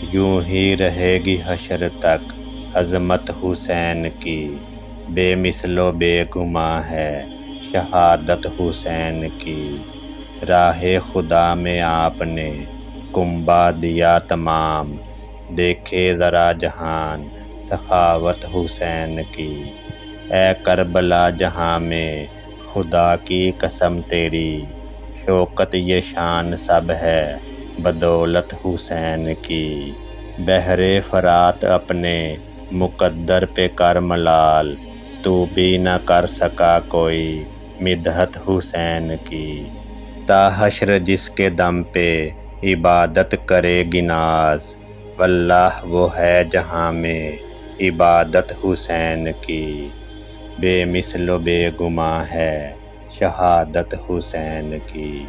یوں ہی رہے گی حشر تک عظمت حسین کی، بے مثل و بے گماں ہے شہادت حسین کی۔ راہ خدا میں آپ نے کنبہ دیا تمام، دیکھے ذرا جہان سخاوت حسین کی۔ اے کربلا جہاں میں خدا کی قسم تیری، شوکت یہ شان سب ہے بدولت حسین کی۔ بحر فرات اپنے مقدر پہ کر ملال، تو بھی نہ کر سکا کوئی مدحت حسین کی۔ تا حشر جس کے دم پہ عبادت کرے گی ناز، واللہ وہ ہے جہاں میں عبادت حسین کی۔ بے مثل و بے گماں ہے شہادت حسین کی۔